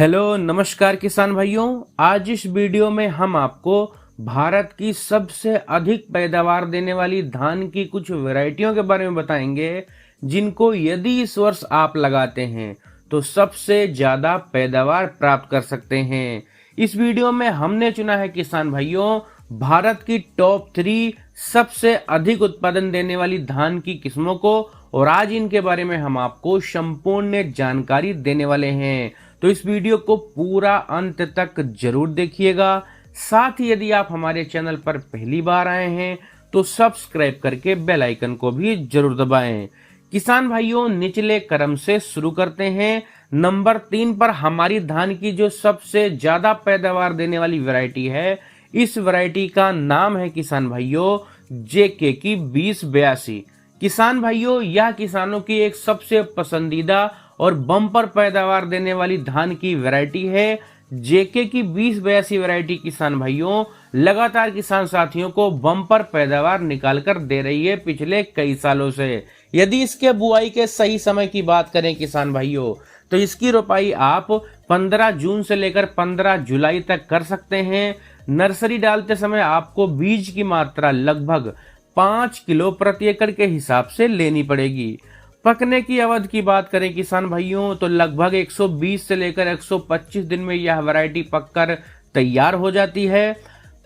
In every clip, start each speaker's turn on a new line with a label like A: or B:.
A: Hello नमस्कार किसान भाइयों। आज इस वीडियो में हम आपको भारत की सबसे अधिक पैदावार देने वाली धान की कुछ वैरायटियों के बारे में बताएंगे, जिनको यदि इस वर्ष आप लगाते हैं तो सबसे ज्यादा पैदावार प्राप्त कर सकते हैं। इस वीडियो में हमने चुना है किसान भाइयों भारत की टॉप 3 सबसे अधिक उत्पादन देने वाली धान की किस्मों को, और आज इनके बारे में हम आपको संपूर्ण जानकारी देने वाले हैं। तो इस वीडियो को पूरा अंत तक जरूर देखिएगा। साथ ही यदि आप हमारे चैनल पर पहली बार आए हैं तो सब्सक्राइब करके बेल आइकन को भी जरूर दबाएं। किसान भाइयों, निचले क्रम से शुरू करते हैं। नंबर 3 पर हमारी धान की जो सबसे ज्यादा पैदावार देने वाली वैरायटी है, इस वैरायटी का नाम है किसान भाइयों जेके की 2082। किसान भाइयों, यह किसानों की एक सबसे पसंदीदा और बम्पर पैदावार देने वाली धान की वैरायटी है। जेके की 2082 वैरायटी किसान भाइयों लगातार किसान साथियों को बम्पर पैदावार निकाल कर दे रही है पिछले कई सालों से। यदि इसके बुआई के सही समय की बात करें किसान भाइयों, तो इसकी रोपाई आप 15 जून से लेकर 15 जुलाई तक कर सकते हैं। नर्सरी डालते समय आपको बीज की मात्रा लगभग 5 किलो प्रति एकड़ के हिसाब से लेनी पड़ेगी। पकने की अवधि की बात करें किसान भाइयों, तो लगभग 120 से लेकर 125 दिन में यह वैरायटी पककर तैयार हो जाती है।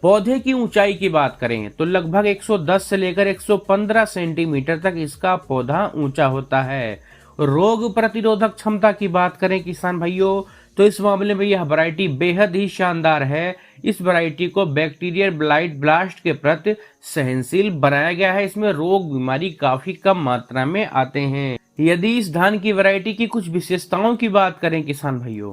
A: पौधे की ऊंचाई की बात करें तो लगभग 110 से लेकर 115 सेंटीमीटर तक इसका पौधा ऊंचा होता है। रोग प्रतिरोधक क्षमता की बात करें किसान भाइयों, तो इस मामले में यह वैरायटी बेहद ही शानदार है। इस वैरायटी को बैक्टीरियल ब्लाइट ब्लास्ट के प्रति सहनशील बनाया गया है। इसमें रोग बीमारी काफी कम मात्रा में आते हैं। यदि इस धान की वैरायटी की कुछ विशेषताओं की बात करें किसान भाइयों,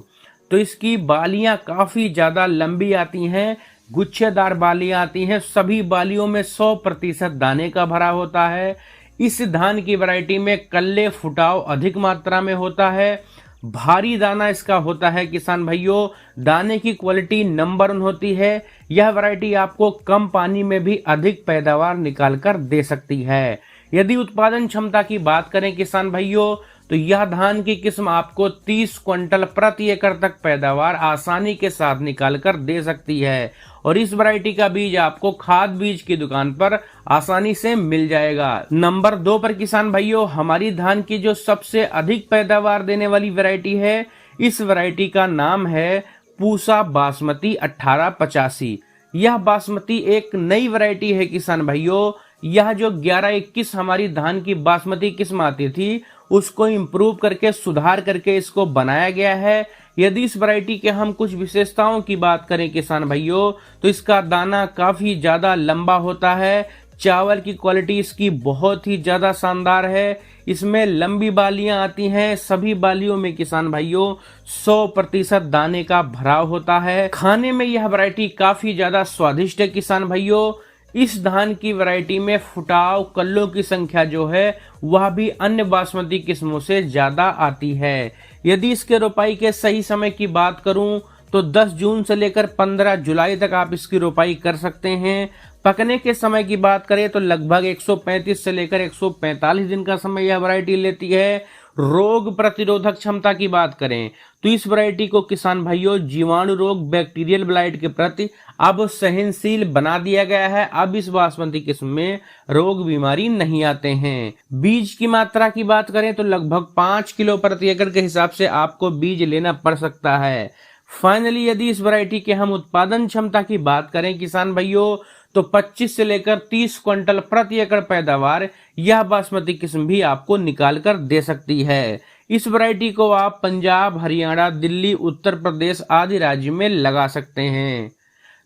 A: तो इसकी बालियां काफी ज्यादा लंबी आती हैं, गुच्छेदार बालियां आती हैं। सभी बालियों में 100% दाने का भरा होता है। इस धान की वैरायटी में कल्ले फुटाव अधिक मात्रा में होता है। भारी दाना इसका होता है किसान भाइयों। दाने की क्वालिटी नंबर 1 होती है। यह वैरायटी आपको कम पानी में भी अधिक पैदावार निकाल कर दे सकती है। यदि उत्पादन क्षमता की बात करें किसान भाइयों, तो यह धान की किस्म आपको 30 क्विंटल प्रति एकड़ तक पैदावार आसानी के साथ निकाल कर दे सकती है। और इस वैरायटी का बीज आपको खाद बीज की दुकान पर आसानी से मिल जाएगा। नंबर 2 पर किसान भाइयों हमारी धान की जो सबसे अधिक पैदावार देने वाली वैरायटी है, इस वैरायटी का नाम है पूसा बासमती 1885। यह बासमती एक नई वैरायटी है किसान भाइयों। यह जो 1121 हमारी धान की बासमती किस्म आती थी, उसको इम्प्रूव करके सुधार करके इसको बनाया गया है। यदि इस वैरायटी के हम कुछ विशेषताओं की बात करें किसान भाइयों, तो इसका दाना काफी ज्यादा लंबा होता है। चावल की क्वालिटी इसकी बहुत ही ज्यादा शानदार है। इसमें लंबी बालियां आती हैं। सभी बालियों में किसान भाइयों 100% दाने का भराव होता है। खाने में यह वैरायटी काफी ज्यादा स्वादिष्ट है किसान भाइयों। इस धान की वैरायटी में फुटाव कल्लों की संख्या जो है वह भी अन्य बासमती किस्मों से ज्यादा आती है। यदि इसके रोपाई के सही समय की बात करूं तो 10 जून से लेकर 15 जुलाई तक आप इसकी रोपाई कर सकते हैं। पकने के समय की बात करें तो लगभग 135 से लेकर 145 दिन का समय यह वैरायटी लेती है। रोग प्रतिरोधक क्षमता की बात करें तो इस वैरायटी को किसान भाइयों जीवाणु रोग बैक्टीरियल ब्लाइट के प्रति अब सहनशील बना दिया गया है। अब इस बासमती किस्म में रोग बीमारी नहीं आते हैं। बीज की मात्रा की बात करें तो लगभग 5 किलो प्रति एकड़ के हिसाब से आपको बीज लेना पड़ सकता है। फाइनली यदि इस वैरायटी के हम उत्पादन क्षमता की बात करें किसान भाइयों, तो 25 से लेकर 30 क्विंटल प्रति एकड़ पैदावार यह बासमती किस्म भी आपको निकाल कर दे सकती है। इस वैरायटी को आप पंजाब, हरियाणा, दिल्ली, उत्तर प्रदेश आदि राज्य में लगा सकते हैं।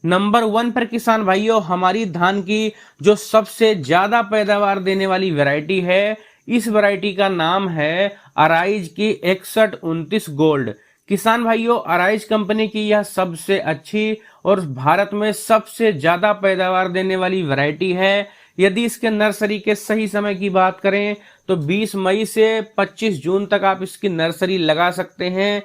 A: नंबर 1 पर किसान भाइयों हमारी धान की जो सबसे ज्यादा पैदावार देने वाली वैरायटी है, इस वैरायटी का नाम है अराइज की 6129 गोल्ड। किसान भाइयों अराइज कंपनी की यह सबसे अच्छी और भारत में सबसे ज्यादा पैदावार देने वाली वैरायटी है। यदि इसके नर्सरी के सही समय की बात करें तो 20 मई से 25 जून तक आप इसकी नर्सरी लगा सकते हैं।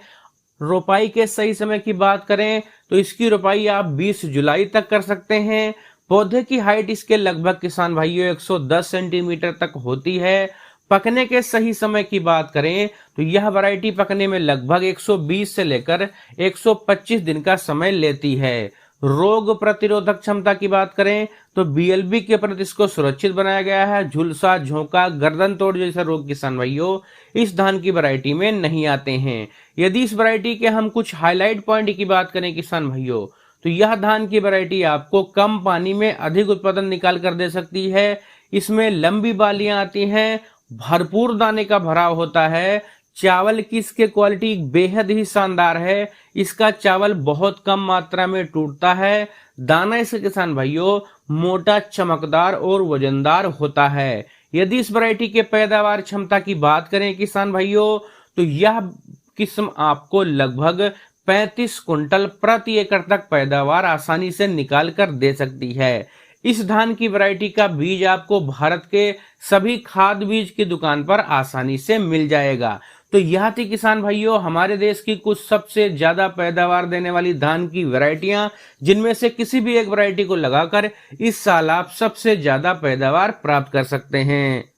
A: रोपाई के सही समय की बात करें तो इसकी रोपाई आप 20 जुलाई तक कर सकते हैं। पौधे की हाइट इसके लगभग किसान भाइयों 110 सेंटीमीटर तक होती है। पकने के सही समय की बात करें तो यह वैरायटी पकने में लगभग 120 से लेकर 125 दिन का समय लेती है। रोग प्रतिरोधक क्षमता की बात करें तो बीएलबी के प्रति इसको सुरक्षित बनाया गया है। झुलसा, झोंका, गर्दन तोड़ जैसे रोग किसान भाइयों इस धान की वैरायटी में नहीं आते हैं। यदि इस वैरायटी के हम कुछ हाईलाइट पॉइंट की बात करें किसान भाइयों तो यह धान की वैरायटी आपको कम पानी में अधिक उत्पादन निकाल कर दे सकती है। इसमें लंबी बालियां आती हैं, भरपूर दाने का भराव होता है। चावल की इसके क्वालिटी बेहद ही शानदार है। इसका चावल बहुत कम मात्रा में टूटता है। दाना इसके किसान भाइयों मोटा, चमकदार और वजनदार होता है। यदि इस वैरायटी के पैदावार क्षमता की बात करें किसान भाइयों तो यह किस्म आपको लगभग 35 कुंटल प्रति एकड़ तक पैदावार आसानी से निकाल कर दे सकती है। इस धान की वैरायटी का बीज आपको भारत के सभी खाद बीज की दुकान पर आसानी से मिल जाएगा। तो यह थी किसान भाइयों हमारे देश की कुछ सबसे ज्यादा पैदावार देने वाली धान की वैरायटियां, जिनमें से किसी भी एक वैरायटी को लगाकर इस साल आप सबसे ज्यादा पैदावार प्राप्त कर सकते हैं।